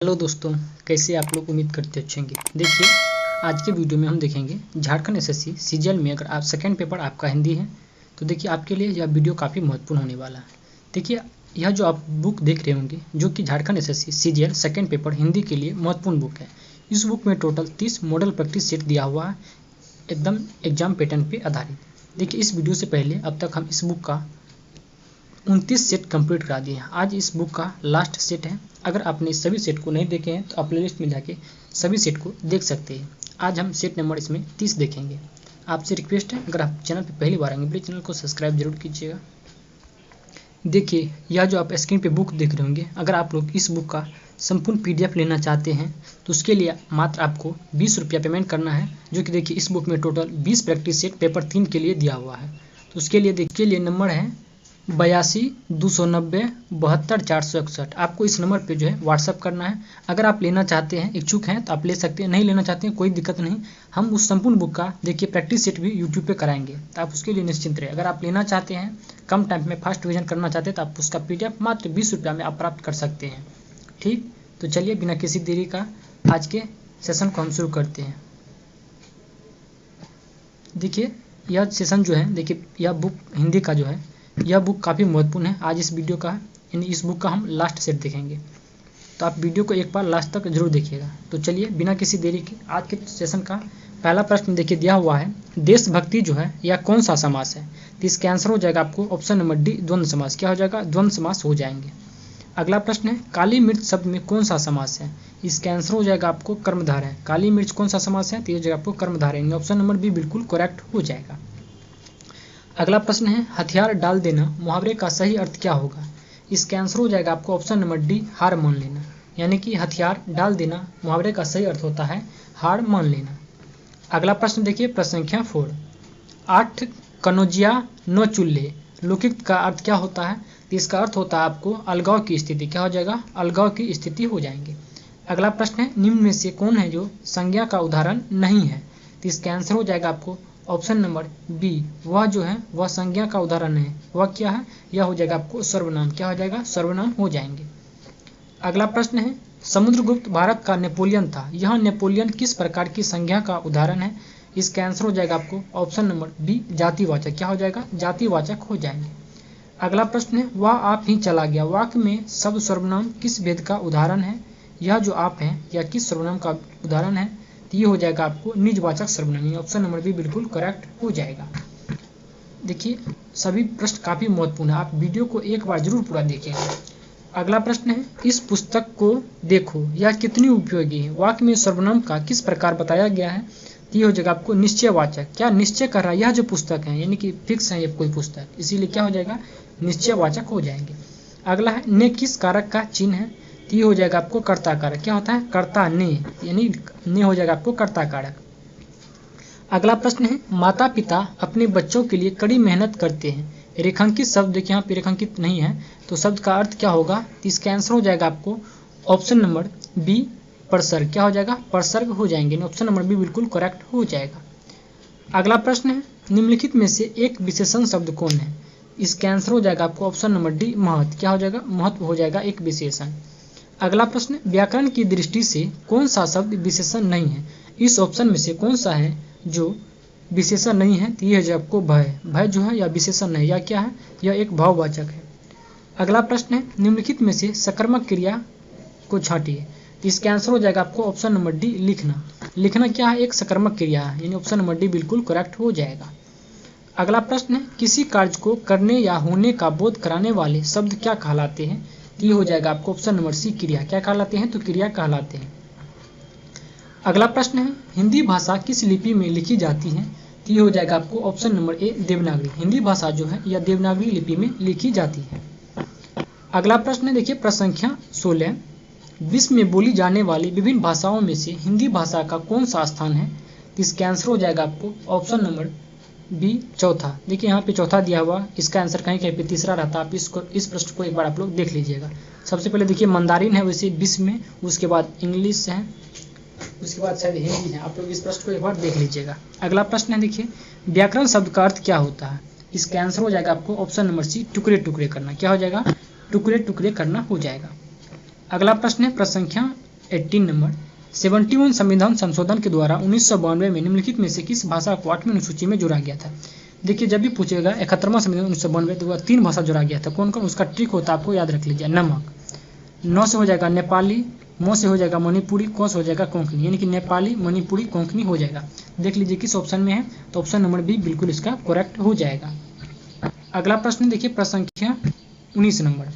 Hello दोस्तों, कैसे आप लोग? उम्मीद करते अच्छे होंगे। देखिए, आज के वीडियो में हम देखेंगे झारखंड एसएससी सीजीएल में अगर आप सेकंड पेपर आपका हिंदी है तो देखिए आपके लिए यह वीडियो काफ़ी महत्वपूर्ण होने वाला है। देखिए, यह जो आप बुक देख रहे होंगे जो कि Jharkhand SSC CGL second paper Hindi के लिए महत्वपूर्ण बुक है। इस बुक में टोटल 30 मॉडल प्रैक्टिस सेट दिया हुआ है, एकदम एग्जाम पैटर्न पर आधारित। देखिए, इस वीडियो से पहले अब तक हम इस बुक का 29 सेट कंप्लीट करा दिए हैं। आज इस बुक का लास्ट सेट है। अगर आपने सभी सेट को नहीं देखे हैं तो आप प्लेलिस्ट में जाके सभी सेट को देख सकते हैं। आज हम सेट नंबर इसमें 30 देखेंगे। आपसे रिक्वेस्ट है, अगर आप चैनल पर पहली बार आएंगे प्लीज़ चैनल को सब्सक्राइब जरूर कीजिएगा। देखिए, यह जो आप स्क्रीन पे बुक देख रहे होंगे, अगर आप लोग इस बुक का संपूर्ण पीडीएफ लेना चाहते हैं तो उसके लिए मात्र आपको 20 रुपया पेमेंट करना है, जो कि देखिए इस बुक में टोटल 20 प्रैक्टिस सेट पेपर 3 के लिए दिया हुआ है। तो उसके लिए देखिए नंबर है 82-290-72-461। आपको इस नंबर पे जो है व्हाट्सअप करना है। अगर आप लेना चाहते हैं, इच्छुक हैं तो आप ले सकते हैं, नहीं लेना चाहते हैं कोई दिक्कत नहीं। हम उस संपूर्ण बुक का देखिए प्रैक्टिस सेट भी यूट्यूब पे कराएंगे, तो आप उसके लिए निश्चिंत रहे। अगर आप लेना चाहते हैं, कम टाइम में फास्ट रिविजन करना चाहते हैं तो आप उसका पीडीएफ मात्र 20 रुपया में आप प्राप्त कर सकते हैं। ठीक, तो चलिए बिना किसी देरी का आज के सेशन को हम शुरू करते हैं। देखिए, यह सेशन जो है, देखिए यह बुक हिंदी का जो है, यह बुक काफ़ी महत्वपूर्ण है। आज इस वीडियो का यानी इस बुक का हम लास्ट सेट देखेंगे, तो आप वीडियो को एक बार लास्ट तक जरूर देखिएगा। तो चलिए बिना किसी देरी के आज के सेशन का पहला प्रश्न देखिए दिया हुआ है, देशभक्ति जो है यह कौन सा समास है? तो इसका आंसर हो जाएगा आपको ऑप्शन नंबर डी, द्वंद्व समास। क्या हो जाएगा? द्वंद्व समास हो जाएंगे। अगला प्रश्न है, काली मिर्च शब्द में कौन सा समास है? इसका आंसर हो जाएगा आपको कर्मधारय है। काली मिर्च कौन सा समास है? तो ये जाएगा आपको कर्मधारय। ऑप्शन नंबर बी बिल्कुल करेक्ट हो जाएगा। अगला प्रश्न है, हथियार डाल देना मुहावरे का सही अर्थ क्या होगा? इसका आंसर हो जाएगा आपको ऑप्शन नंबर डी, हार मान लेना। यानी कि हथियार डाल देना मुहावरे का सही अर्थ होता है हार मान लेना। अगला प्रश्न देखिए प्रश्न संख्या 4, 8 कनौजिया 9 चूल्हे लौकिक का अर्थ क्या होता है? तो इसका अर्थ होता है आपको अलगाव की स्थिति। क्या हो जाएगा? अलगाव की स्थिति हो जाएंगे। अगला प्रश्न है, निम्न में से कौन है जो संज्ञा का उदाहरण नहीं है? तो इसका आंसर हो जाएगा आपको ऑप्शन नंबर बी, वह जो है वह संज्ञा का उदाहरण है। वह क्या है? यह हो जाएगा आपको सर्वनाम। क्या हो जाएगा? सर्वनाम हो जाएंगे। अगला प्रश्न है, समुद्रगुप्त भारत का नेपोलियन था, यह नेपोलियन किस प्रकार की संज्ञा का उदाहरण है? इसका आंसर हो जाएगा आपको ऑप्शन नंबर बी, जातिवाचक। क्या हो जाएगा? जातिवाचक हो जाएंगे। अगला प्रश्न है, वह आप ही चला गया वाक्य में शब्द सर्वनाम किस भेद का उदाहरण है? यह जो आप है यह किस सर्वनाम का उदाहरण है? तो ये हो जाएगा आपको निजवाचक सर्वनाम। ऑप्शन नंबर बी बिल्कुल करेक्ट हो जाएगा। देखिए, सभी प्रश्न काफी महत्वपूर्ण है, आप वीडियो को एक बार जरूर पूरा देखिएगा। अगला प्रश्न है, इस पुस्तक को देखो यह कितनी उपयोगी है? वाक्य में सर्वनाम का किस प्रकार बताया गया है? ये हो जाएगा आपको निश्चयवाचक। क्या निश्चय कर रहा है? यह जो पुस्तक है यानी कि फिक्स है ये कोई पुस्तक, इसीलिए क्या हो जाएगा? निश्चयवाचक हो जाएंगे। अगला है, ने किस कारक का चिन्ह है? तो ये हो जाएगा आपको कर्ता कारक। क्या होता है? कर्ता ने, यानी ने हो जाएगा आपको कर्ता कारक। अगला प्रश्न है, माता पिता अपने बच्चों के लिए कड़ी मेहनत करते हैं, रेखांकित शब्द देखिए यहाँ पे रेखांकित नहीं है तो शब्द का अर्थ क्या होगा? तो इसका आंसर हो जाएगा आपको ऑप्शन नंबर बी, प्रसर्ग। क्या हो जाएगा? प्रसर्ग हो जाएंगे। ऑप्शन नंबर बी बिल्कुल करेक्ट हो जाएगा। अगला प्रश्न है, निम्नलिखित में से एक विशेषण शब्द कौन है? इसका आंसर हो जाएगा आपको ऑप्शन नंबर डी, महत्व। क्या हो जाएगा? महत्व हो जाएगा एक विशेषण। अगला प्रश्न, व्याकरण की दृष्टि से कौन सा शब्द विशेषण नहीं है? इस ऑप्शन में से कौन सा है जो विशेषण नहीं है? तो ये है आपको भय। भय जो है यह विशेषण नहीं, यह क्या है? यह एक भाववाचक है। अगला प्रश्न है, निम्नलिखित में से सकर्मक क्रिया को छांटिए। इसका आंसर हो जाएगा आपको ऑप्शन नंबर डी, लिखना। लिखना क्या है? एक सकर्मक क्रिया है, यानी ऑप्शन नंबर डी बिल्कुल करेक्ट हो जाएगा। अगला प्रश्न है, किसी कार्य को करने या होने का बोध कराने वाले शब्द क्या कहलाते हैं? ये हो जाएगा आपको ऑप्शन नंबर सी, क्रिया। क्या कहलाते हैं? तो क्रिया कहलाते हैं। अगला प्रश्न है, हिंदी भाषा किस लिपि में लिखी जाती है? तो ये हो जाएगा आपको option number A, Devanagari. Hindi भाषा जो है यह देवनागरी लिपि में लिखी जाती है। अगला प्रश्न है देखिए प्रश्न संख्या 16, विश्व में बोली जाने वाली विभिन्न भाषाओं में से हिंदी भाषा का कौन सा स्थान है? तो इसका आंसर हो जाएगा आपको ऑप्शन नंबर बी, चौथा। देखिए यहाँ पे चौथा दिया हुआ, इसका आंसर कहीं कहीं पे तीसरा रहता। आप इस प्रश्न को एक बार आप लोग देख लीजिएगा। सबसे पहले देखिए मंदारिन है वैसे विश्व में, उसके बाद इंग्लिश है, उसके बाद शायद हिंदी है। आप लोग इस प्रश्न को एक बार देख लीजिएगा। अगला प्रश्न है देखिए, व्याकरण शब्द का अर्थ क्या होता है? इसका आंसर हो जाएगा आपको ऑप्शन नंबर सी, टुकड़े टुकड़े करना। क्या हो जाएगा? टुकड़े टुकड़े करना हो जाएगा। अगला प्रश्न है प्रश्न संख्या 18 नंबर, 71 संविधान संशोधन के द्वारा 1992 में निम्नलिखित में से किस भाषा को 8वीं अनुसूची में जोड़ा गया था। देखिए जब भी पूछेगा 71वां संविधान 1992 तो 3 भाषा जोड़ा गया था। कौन कौन? उसका ट्रिक होता है आपको याद रख लीजिए। नमक, 9 से हो जाएगा नेपाली, मो से हो जाएगा मणिपुरी, को से हो जाएगा कोंकणी, यानी कि नेपाली, मणिपुरी, कोंकणी हो जाएगा। देख लीजिए किस ऑप्शन में है, तो ऑप्शन नंबर बी बिल्कुल इसका करेक्ट हो जाएगा। अगला प्रश्न देखिए प्रश्न संख्या 19 नंबर,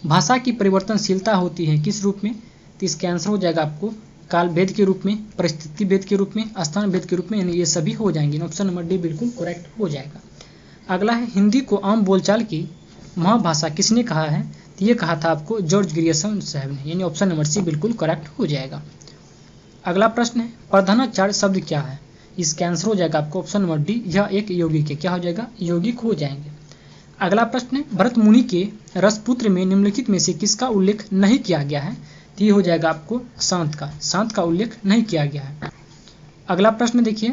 भाषा की परिवर्तनशीलता होती है किस रूप में। तो इसका आंसर हो जाएगा आपको काल भेद के रूप में, परिस्थिति भेद के रूप में, स्थान भेद के रूप में, यानी ये सभी हो जाएंगे। ऑप्शन नंबर डी बिल्कुल करेक्ट हो जाएगा। अगला है हिंदी को आम बोलचाल की महाभाषा किसने कहा है। तो ये कहा था आपको जॉर्ज ग्रियर्सन साहब ने, यानी ऑप्शन नंबर सी बिल्कुल करेक्ट हो जाएगा। अगला प्रश्न है प्रधानाचार्य शब्द क्या है। इसका आंसर हो जाएगा आपको ऑप्शन नंबर डी, यह एक यौगिक है। क्या हो जाएगा? यौगिक हो जाएंगे। अगला प्रश्न है भरत मुनि के रसपुत्र में निम्नलिखित में से किसका उल्लेख नहीं किया गया है। तो ये हो जाएगा आपको शांत का उल्लेख नहीं किया गया है। अगला प्रश्न देखिए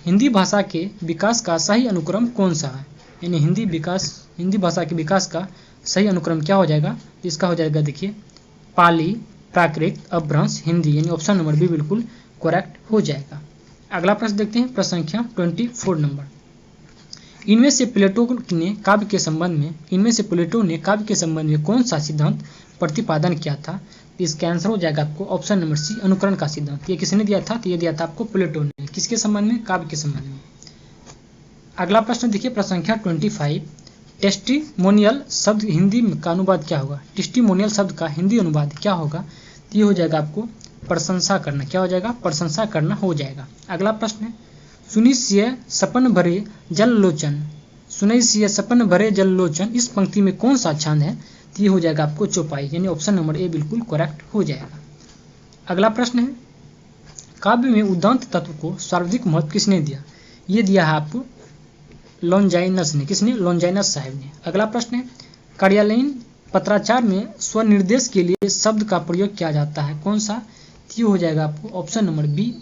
हिंदी भाषा के विकास का सही अनुक्रम कौन सा है, यानी हिंदी भाषा के विकास का सही अनुक्रम क्या हो जाएगा। तो इसका हो जाएगा देखिए पाली, प्राकृत, अपभ्रंश, हिंदी, यानी ऑप्शन नंबर बी बिल्कुल करेक्ट हो जाएगा। अगला प्रश्न देखते हैं प्रश्न संख्या 24 नंबर, इनमें से प्लेटो ने काव्य के संबंध में कौन सा सिद्धांत प्रतिपादन किया था। इसका आंसर हो जाएगा आपको ऑप्शन नंबर सी अनुकरण का सिद्धांत। ये किसने दिया था? तो ये दिया था आपको प्लेटो ने। किसके संबंध में? काव्य के संबंध में। अगला प्रश्न देखिए प्रश्न संख्या 25, टेस्टिमोनियल शब्द हिंदी का अनुवाद क्या होगा। टेस्टिमोनियल शब्द का हिंदी अनुवाद क्या होगा। तो ये हो जाएगा आपको प्रशंसा करना। क्या हो जाएगा? प्रशंसा करना हो जाएगा। अगला प्रश्न है सुनिश्चय सपन भरे जल लोचन इस पंक्ति में कौन सा छंद है। तो ये हो जाएगा आपको चौपाई, यानी ऑप्शन नंबर ए बिल्कुल करेक्ट हो जाएगा। अगला प्रश्न है काव्य में उदांत तत्व को सर्वाधिक महत्व किसने दिया। ये दिया है आपको लॉन्जाइनस ने। किसने? लॉन्जाइनस साहब ने। अगला प्रश्न है कार्यालयीन पत्राचार में स्वनिर्देश के लिए शब्द का प्रयोग किया जाता है कौन सा। ये हो जाएगा आपको ऑप्शन नंबर बी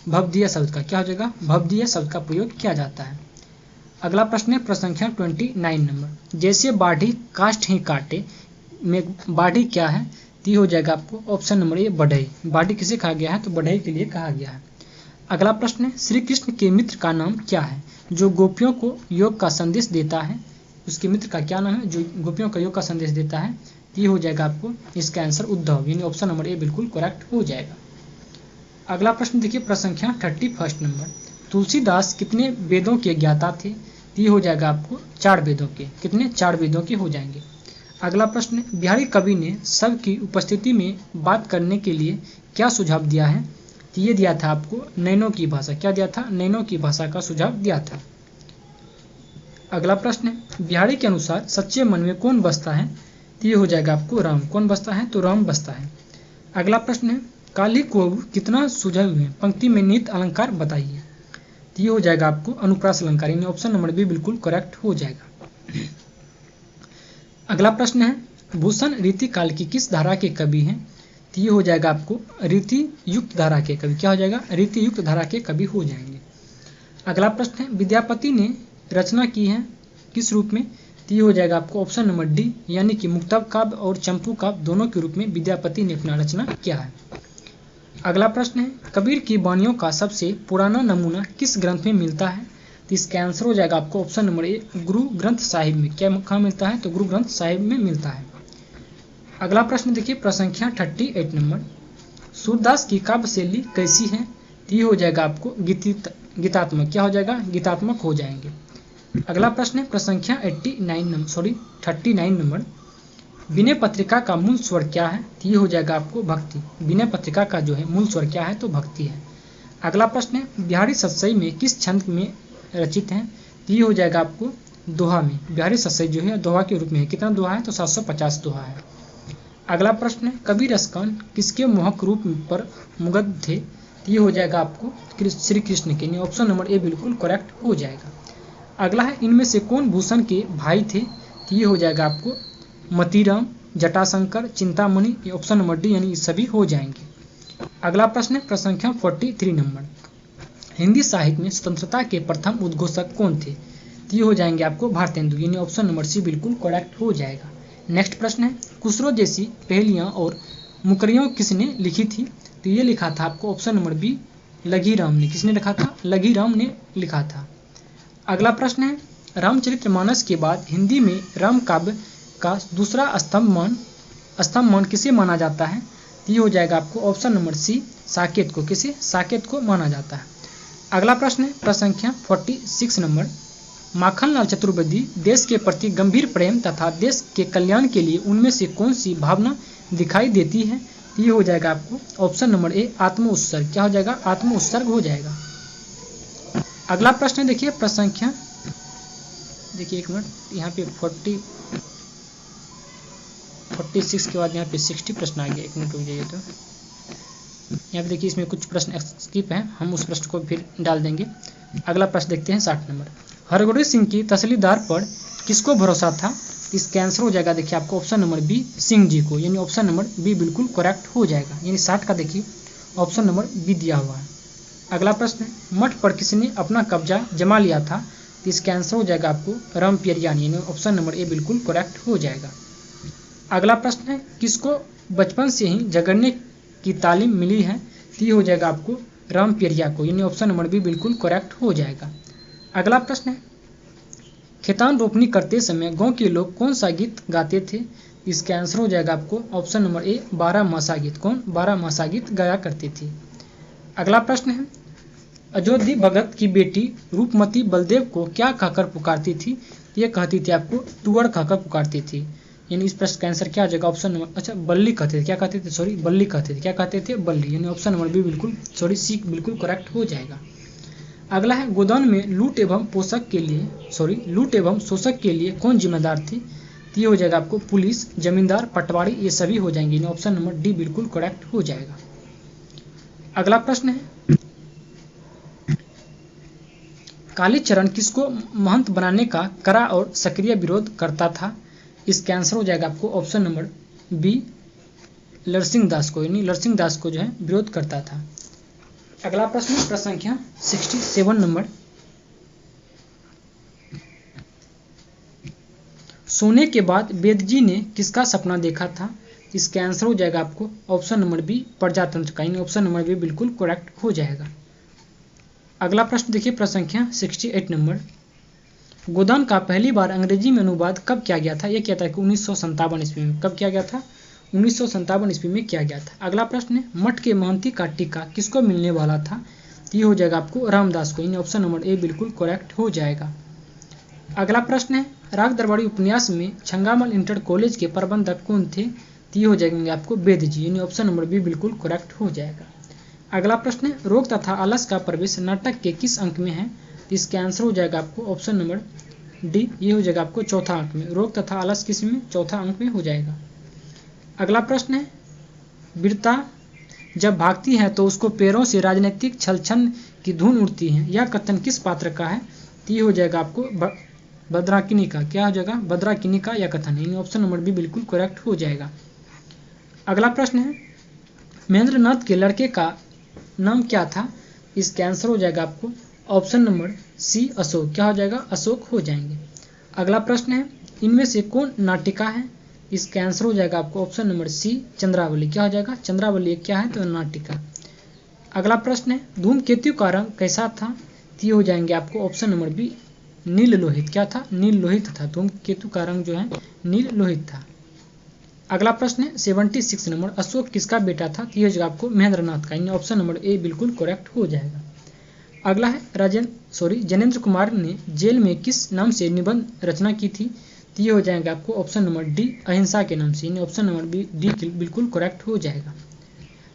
भवदीय शब्द का। क्या हो जाएगा? भवदीय शब्द का प्रयोग किया जाता है। अगला प्रश्न है प्रश्न संख्या 29 नंबर, जैसे बाढ़ी काष्ठ ही काटे में बाढ़ी क्या है। तो हो जाएगा आपको ऑप्शन नंबर ए बढ़ई। बाढ़ी किसे कहा गया है? तो बढ़ई के लिए कहा गया है। अगला प्रश्न है श्री कृष्ण के मित्र का नाम क्या है जो गोपियों को योग का संदेश देता है। उसके मित्र का क्या नाम है जो गोपियों का योग का संदेश देता है। तो ये हो जाएगा आपको इसका आंसर उद्धव, यानी ऑप्शन नंबर ए बिल्कुल करेक्ट हो जाएगा। अगला प्रश्न देखिए प्रश्न संख्या 31 नंबर, तुलसीदास कितने वेदों के ज्ञाता थे। तो ये हो जाएगा आपको 4 वेदों के। कितने? 4 वेदों के हो जाएंगे। अगला प्रश्न बिहारी कवि ने सबकी उपस्थिति में बात करने के लिए क्या सुझाव दिया है। तो ये दिया था आपको नैनों की भाषा। क्या दिया था? नैनों की भाषा का सुझाव दिया था। अगला प्रश्न बिहारी के अनुसार सच्चे मन में कौन बसता है। तो ये हो जाएगा आपको राम। कौन बसता है? तो राम बसता है। अगला प्रश्न है काली को कितना सुझाव है पंक्ति में नित अलंकार बताइए। तो ये हो जाएगा आपको अनुप्रास अलंकार, यानी ऑप्शन नंबर बी बिल्कुल करेक्ट हो जाएगा। अगला प्रश्न है भूषण रीति काल की किस धारा के कवि हैं। तो ये हो जाएगा आपको रीति युक्त धारा के कवि। क्या हो जाएगा? रीति युक्त धारा के कवि हो जाएंगे। अगला प्रश्न है विद्यापति ने रचना की है किस रूप में। तो ये हो जाएगा आपको ऑप्शन नंबर डी, यानी कि मुक्तक काव्य और चंपू काव्य दोनों के रूप में विद्यापति ने अपना रचना किया है। अगला प्रश्न है कबीर की वाणियों का सबसे पुराना नमूना किस ग्रंथ में मिलता है। तो इसका आंसर हो जाएगा आपको option number A Guru Granth Sahib में। क्या कहाँ मिलता है? तो गुरु ग्रंथ साहिब में मिलता है। अगला प्रश्न देखिए प्रश्न संख्या 38 नंबर, सूरदास की काव्य शैली कैसी है। तो ये हो जाएगा आपको गीतात्मक। क्या हो जाएगा? गीतात्मक हो जाएंगे। अगला प्रश्न है प्रश्न संख्या 39 नंबर, विनय पत्रिका का मूल स्वर क्या है। तो ये हो जाएगा आपको भक्ति। विनय पत्रिका का जो है मूल स्वर क्या है? तो भक्ति है। अगला प्रश्न है बिहारी सतसई में किस छंद में रचित है। तो ये हो जाएगा आपको दोहा में। बिहारी सतसई जो है दोहा के रूप में है। कितना दोहा है? तो 750 दोहा है। अगला प्रश्न है कबीर रसकान किसके मोहक रूप पर मुग्ध थे। तो ये हो जाएगा आपको श्री कृष्ण के। ऑप्शन नंबर ए बिल्कुल करेक्ट हो जाएगा। अगला है इनमें से कौन भूषण के भाई थे। तो ये हो जाएगा आपको Matiram, Jatashankar, Chintamani, option number D, यानी सभी हो जाएंगे। अगला प्रश्न है प्रश्न संख्या 43 नंबर, हिंदी साहित्य में स्वतंत्रता के प्रथम उद्घोषक कौन थे। तो ये हो जाएंगे आपको भारतेंदु, यानी ऑप्शन नंबर सी बिल्कुल करेक्ट हो जाएगा। नेक्स्ट प्रश्न है खुसरो जैसी पहेलियां और मुकरियों किसने लिखी थी? तो ये लिखा था आपको ऑप्शन नंबर बी, लघीराम ने। किसने लिखा था? लघीराम ने लिखा था। अगला प्रश्न है, रामचरितमानस के बाद हिंदी में राम काव्य का दूसरा स्तंभ किसे माना जाता है? ये हो जाएगा आपको ऑप्शन नंबर सी, साकेत को। किसे? साकेत को माना जाता है। अगला प्रश्न है प्रश्न संख्या 46 नंबर, माखनलाल चतुर्वेदी देश के प्रति गंभीर प्रेम तथा देश के कल्याण के लिए उनमें से कौन सी भावना दिखाई देती है? ये हो जाएगा आपको ऑप्शन नंबर ए, आत्म उत्सर्ग। क्या हो जाएगा? आत्म उत्सर्ग हो जाएगा। अगला प्रश्न देखिए प्रश्न संख्या, देखिए एक मिनट, यहाँ पे 46 के बाद यहाँ पे 60 प्रश्न आ गया। एक मिनट रुक जाइए। तो यहाँ पे देखिए इसमें कुछ प्रश्न स्किप हैं, हम उस प्रश्न को फिर डाल देंगे। अगला प्रश्न देखते हैं 60 नंबर, हरगोविंद सिंह की तहसीलदार पर किसको भरोसा था? इसका आंसर हो जाएगा देखिए आपको option number B, Singh ji को। यानी ऑप्शन नंबर बी बिल्कुल करेक्ट हो जाएगा। यानी 60 का देखिए ऑप्शन नंबर बी दिया हुआ है। अगला प्रश्न है, मठ पर किसने अपना कब्जा जमा लिया था? इसका आंसर हो जाएगा आपको रामपेरियानी। यानी ऑप्शन नंबर ए बिल्कुल करेक्ट हो जाएगा। अगला प्रश्न है, किसको बचपन से ही झगड़ने की तालीम मिली है? ये हो जाएगा आपको रामपेरिया को। यानी ऑप्शन नंबर बी बिल्कुल करेक्ट हो जाएगा। अगला प्रश्न है, खेतान रोपनी करते समय गांव के लोग कौन सा गीत गाते थे? इसका आंसर हो जाएगा आपको ऑप्शन नंबर ए, 12 मासा गीत। कौन? 12 मासा गीत गाया करती थी। अगला प्रश्न है, अयोध्या भगत की बेटी रूपमती बलदेव को क्या कहकर पुकारती थी? ये कहती थी आपको तुअड़ कहकर पुकारती थी। यानी इस प्रश्न का आंसर क्या आ जाएगा? ऑप्शन नंबर, अच्छा बल्ली कहते थे। क्या कहते थे? सॉरी, बल्ली कहते थे। क्या कहते थे? बल्ली। यानी ऑप्शन नंबर बी बिल्कुल, सॉरी सी बिल्कुल करेक्ट हो जाएगा। अगला है, गोदान में लूट एवं शोषक के लिए कौन जिम्मेदार थी? ये हो जाएगा आपको पुलिस, जमींदार, पटवारी, ये सभी हो जाएंगे। यानी ऑप्शन नंबर डी बिल्कुल करेक्ट हो जाएगा। अगला प्रश्न है, कालीचरण किसको महंत बनाने का कड़ा और सक्रिय विरोध करता था? इसका आंसर हो जाएगा आपको ऑप्शन नंबर बी, लरसिंह दास को। यानी लरसिंह दास को जो है विरोध करता था। अगला प्रश्न प्रश्न संख्या 67 नंबर, सोने के बाद वेद जी ने किसका सपना देखा था? इसका आंसर हो जाएगा आपको ऑप्शन नंबर बी, प्रजातंत्र का। यानी ऑप्शन नंबर बी बिल्कुल करेक्ट हो जाएगा। अगला प्रश्न देखिए प्रश्न संख्या 68 नंबर, गोदान का पहली बार अंग्रेजी में अनुवाद कब किया गया था? यह क्या था कि 1957 ईस्वी में। कब किया गया था? 1957 ईस्वी में किया गया था। अगला प्रश्न है, मठ के महंती का टीका किसको मिलने वाला था? ये हो जाएगा आपको रामदास को। यानी ऑप्शन नंबर ए बिल्कुल करेक्ट हो जाएगा। अगला प्रश्न है, राग दरबारी उपन्यास में छंगामल इंटर कॉलेज के प्रबंधक कौन थे? ये हो जाएंगे आपको वेद जी। यानी ऑप्शन नंबर बी बिल्कुल करेक्ट हो जाएगा। अगला प्रश्न है, रोग तथा आलस का प्रवेश नाटक के किस अंक में है? इसका आंसर हो जाएगा आपको ऑप्शन नंबर डी, ये हो जाएगा आपको चौथा अंक में। रोग तथा आलस किस में? चौथा अंक में हो जाएगा। अगला प्रश्न है, वीरता जब भागती है तो उसको पैरों से राजनीतिक छलछन की धुन उड़ती है, यह कथन किस पात्र का है? ये हो जाएगा आपको भद्राकिनी का। क्या हो जाएगा? भद्राकिनी का यह कथन। यानी ऑप्शन नंबर बी बिल्कुल करेक्ट हो जाएगा। अगला प्रश्न है, महेंद्र नाथ के लड़के का नाम क्या था? इसका आंसर हो जाएगा आपको ऑप्शन नंबर सी, अशोक। क्या हो जाएगा? अशोक हो जाएंगे। अगला प्रश्न है, इनमें से कौन नाटिका है? इसका आंसर हो जाएगा आपको ऑप्शन नंबर सी, चंद्रावली। क्या हो जाएगा? चंद्रावली क्या है? तो नाटिका। अगला प्रश्न है, धूमकेतु का रंग कैसा था? ये हो जाएंगे आपको ऑप्शन नंबर बी, नील लोहित। क्या था? नील लोहित था। धूमकेतु का रंग जो है नील लोहित था। अगला प्रश्न है 76 नंबर, अशोक किसका बेटा था? ये हो जाएगा आपको महेंद्र नाथ का। यानी ऑप्शन नंबर ए बिल्कुल करेक्ट हो जाएगा। अगला है जनेंद्र कुमार ने जेल में किस नाम से निबंध रचना की थी? ये हो जाएगा आपको ऑप्शन नंबर डी, अहिंसा के नाम से। यानी ऑप्शन नंबर डी बिल्कुल करेक्ट हो जाएगा।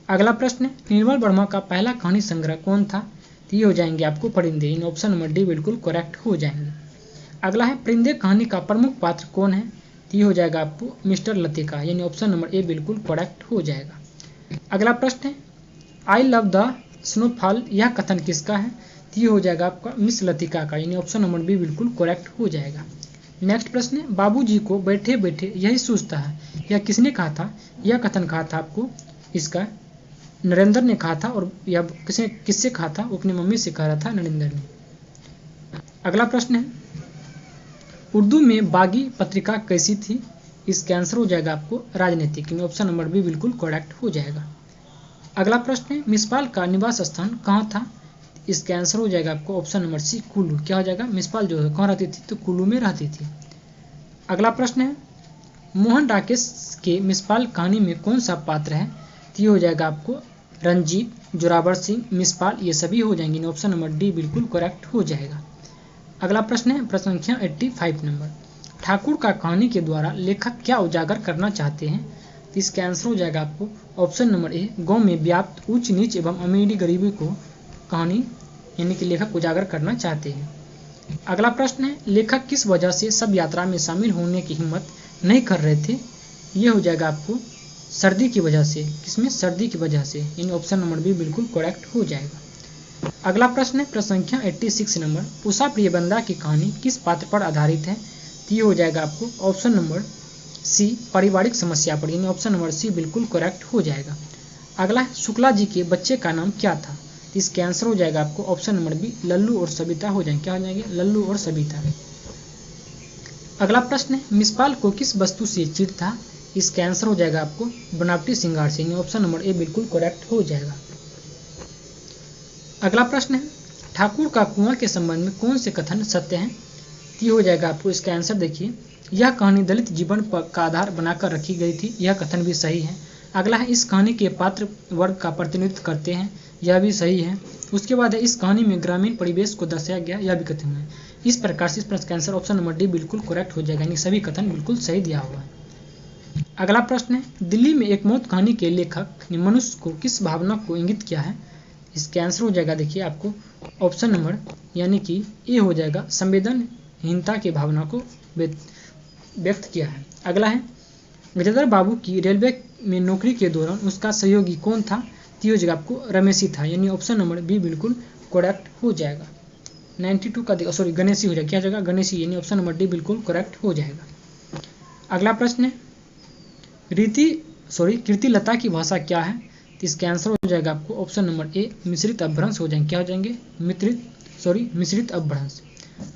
अगला प्रश्न है, निर्मल वर्मा का पहला कहानी संग्रह कौन था? ये हो जाएंगे आपको परिंदे। यानी ऑप्शन नंबर डी बिल्कुल करेक्ट हो जाएंगे। अगला है, परिंदे कहानी का प्रमुख पात्र कौन है? ये हो जाएगा आपको मिस्टर लतिका। यानी ऑप्शन नंबर ए बिल्कुल करेक्ट हो जाएगा। अगला प्रश्न है, आई लव द स्नोफॉल, यह कथन किसका है? ये हो जाएगा आपका मिस लतिका का। यानी ऑप्शन नंबर बी बिल्कुल करेक्ट हो जाएगा। नेक्स्ट प्रश्न है, बाबूजी को बैठे बैठे यही सूझता है, यह किसने कहा था? यह कथन कहा था आपको इसका नरेंद्र ने कहा था। और यह किससे कहा था? वो अपनी मम्मी से कह रहा था, नरेंद्र ने। अगला प्रश्न है, उर्दू में बागी पत्रिका कैसी थी? इसका आंसर हो जाएगा आपको राजनीतिक, यानी ऑप्शन नंबर बी बिल्कुल करेक्ट हो जाएगा। अगला प्रश्न है मिसपाल का निवास स्थान कहाँ था? इसका आंसर हो जाएगा आपको ऑप्शन नंबर सी कुल्लू। क्या हो जाएगा? मिसपाल जो है कहाँ रहती थी? तो कुल्लू में रहती थी। अगला प्रश्न है मोहन राकेश के मिसपाल कहानी में कौन सा पात्र है? तो ये हो जाएगा आपको रंजीत, जोरावर सिंह, मिसपाल, ये सभी हो जाएंगे। ऑप्शन नंबर डी बिल्कुल करेक्ट हो जाएगा। अगला प्रश्न है प्रश्न संख्या 85 नंबर, ठाकुर का कहानी के द्वारा लेखक क्या उजागर करना चाहते हैं? तो इसका आंसर हो जाएगा आपको ऑप्शन नंबर ए, गांव में व्याप्त ऊंच नीच एवं अमीरी गरीबी को कहानी यानी कि लेखक उजागर करना चाहते हैं। अगला प्रश्न है लेखक किस वजह से सब यात्रा में शामिल होने की हिम्मत नहीं कर रहे थे? ये हो जाएगा आपको सर्दी की वजह से। किसमें? सर्दी की वजह से, यानी ऑप्शन नंबर बी बिल्कुल करेक्ट हो जाएगा। अगला प्रश्न है प्रश्न संख्या 86 नंबर, उषा प्रियबंदा की कहानी किस पात्र पर आधारित है? तो ये हो जाएगा आपको ऑप्शन नंबर सी पारिवारिक समस्या पर, यानी ऑप्शन नंबर सी बिल्कुल करेक्ट हो जाएगा। अगला है शुक्ला जी के बच्चे का नाम क्या था? तो इसका आंसर हो जाएगा आपको ऑप्शन नंबर बी लल्लू और सबिता हो जाएंगे। क्या हो जाएंगे? लल्लू और सबिता। अगला प्रश्न है मिसपाल को किस वस्तु से चिढ़ था? इसका आंसर हो जाएगा आपको बनावटी श्रृंगार से, यानी ऑप्शन नंबर ए बिल्कुल करेक्ट हो जाएगा। अगला प्रश्न है ठाकुर का कुआं के संबंध में कौन से कथन सत्य हैं? तो ये हो जाएगा आपको इसका आंसर देखिए, यह कहानी दलित जीवन का आधार बनाकर रखी गई थी, यह कथन भी सही है। अगला है इस कहानी के पात्र वर्ग का प्रतिनिधित्व करते हैं, यह भी सही है। उसके बाद है इस कहानी में ग्रामीण परिवेश को दर्शाया गया, यह भी कथन है। इस प्रकार से इस प्रश्न का आंसर ऑप्शन नंबर डी बिल्कुल करेक्ट हो जाएगा, यानी सभी कथन बिल्कुल सही दिया हुआ है। अगला प्रश्न है दिल्ली में एक मौत कहानी के लेखक ने मनुष्य को किस भावना को इंगित किया है? इसका आंसर हो जाएगा देखिए आपको ऑप्शन नंबर यानी कि ए हो जाएगा संवेदनहीनता की भावना को व्यक्त किया है। अगला है गजेंद्र बाबू की रेलवे में नौकरी के दौरान उसका सहयोगी कौन था? तो ये आपको रमेशी था, यानी ऑप्शन नंबर बी बिल्कुल करेक्ट हो जाएगा। 92 का सॉरी गणेशी हो जाएगा। क्या जगह? गणेशी, यानी ऑप्शन नंबर डी बिल्कुल करेक्ट हो जाएगा। अगला प्रश्न है कीर्तिलता की भाषा क्या है? तो इसका आंसर हो जाएगा आपको ऑप्शन नंबर ए मिश्रित अपभ्रंश हो जाएंगे। क्या हो जाएंगे? मिश्रित अपभ्रंश।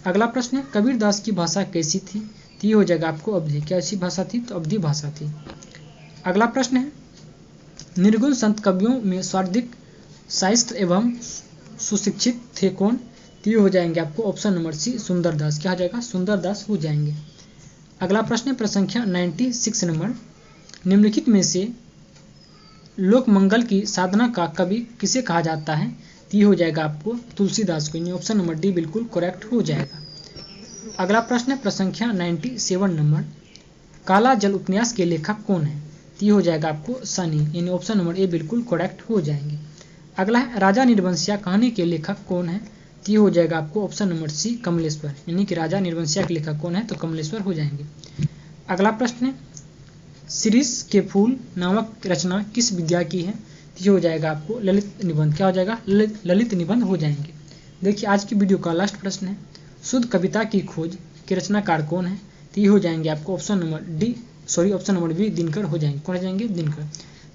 अगला प्रश्न है कबीरदास की भाषा कैसी थी? तो ये हो जाएगा आपको अवधि। कैसी भाषा थी? तो अवधि भाषा थी। अगला प्रश्न है निर्गुण संत कवियों में सर्वाधिक शास्त्र एवं सुशिक्षित थे कौन? तो ये हो जाएंगे आपको ऑप्शन नंबर सी सुंदरदास। क्या हो जाएगा? सुंदरदास हो जाएंगे। अगला प्रश्न है प्रश्न संख्या 96 नंबर, निम्नलिखित में से लोक मंगल की साधना का कवि किसे कहा जाता है? तो ये हो जाएगा आपको तुलसीदास को, यानी ऑप्शन नंबर डी बिल्कुल करेक्ट हो जाएगा। अगला प्रश्न है प्रश्न संख्या 97 नंबर, काला जल उपन्यास के लेखक कौन है? तो ये हो जाएगा आपको सनी, यानी ऑप्शन नंबर ए बिल्कुल करेक्ट हो जाएंगे। अगला है राजा निर्वंशिया कहानी के लेखक कौन है? तो ये हो जाएगा आपको ऑप्शन नंबर सी कमलेश्वर, यानी कि राजा निर्वंशिया के लेखक कौन है? तो कमलेश्वर हो जाएंगे। अगला प्रश्न है शिरीष के फूल नामक रचना किस विद्या की है? तो ये हो जाएगा आपको ललित निबंध। क्या हो जाएगा? ललित निबंध हो जाएंगे। देखिए आज की वीडियो का लास्ट प्रश्न है शुद्ध कविता की खोज के रचनाकार कौन है? तो ये हो जाएंगे आपको ऑप्शन नंबर बी दिनकर हो जाएंगे। कौन हो जाएंगे? दिनकर।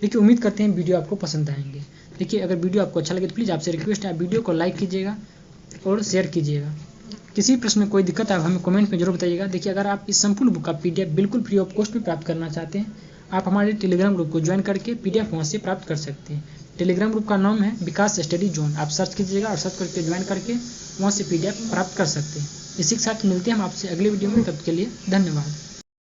देखिए उम्मीद करते हैं वीडियो आपको पसंद आएंगे। देखिए अगर वीडियो आपको अच्छा लगे तो प्लीज़ आपसे रिक्वेस्ट है आप वीडियो को लाइक कीजिएगा और शेयर कीजिएगा। किसी प्रश्न में कोई दिक्कत है आप हमें कमेंट में जरूर बताइएगा। देखिए अगर आप इस संपूर्ण बुक का PDF बिल्कुल फ्री ऑफ कॉस्ट भी प्राप्त करना चाहते हैं आप हमारे टेलीग्राम ग्रुप को ज्वाइन करके PDF वहाँ से प्राप्त कर सकते हैं। टेलीग्राम ग्रुप का नाम है विकास स्टडी जोन। आप सर्च कीजिएगा और सर्च करके ज्वाइन करके वहाँ से PDF प्राप्त कर सकते हैं। इसी के साथ मिलते हैं हम आपसे अगले वीडियो में, तब के लिए धन्यवाद।